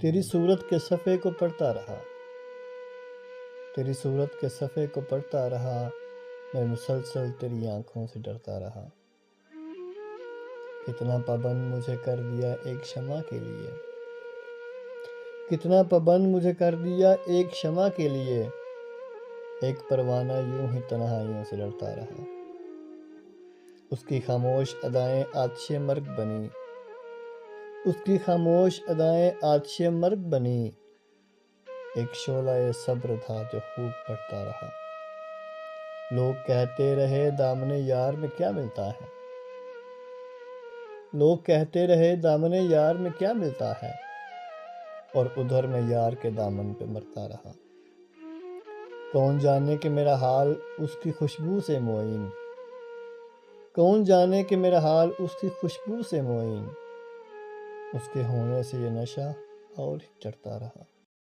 تیری صورت کے صفحے کو پڑھتا رہا، تیری صورت کے صفحے کو پڑھتا رہا، میں مسلسل تیری آنکھوں سے ڈرتا رہا۔ کتنا پابند مجھے کر دیا ایک شمع کے لیے، کتنا پابند مجھے کر دیا ایک شمع کے لیے، ایک پروانہ یوں ہی تنہائیوں سے لڑتا رہا۔ اس کی خاموش ادائیں آتش مرگ بنی، اس کی خاموش ادائیں آتش مرگ بنی، ایک شعلہ صبر تھا جو خوب بڑھتا رہا۔ لوگ کہتے رہے دامن یار میں کیا ملتا ہے، لوگ کہتے رہے دامن یار میں کیا ملتا ہے، اور ادھر میں یار کے دامن پہ مرتا رہا۔ کون جانے کہ میرا حال اس کی خوشبو سے معین، کون جانے کہ میرا حال اس کی خوشبو سے معین، اس کے ہونے سے یہ نشہ اور ہی چڑھتا رہا۔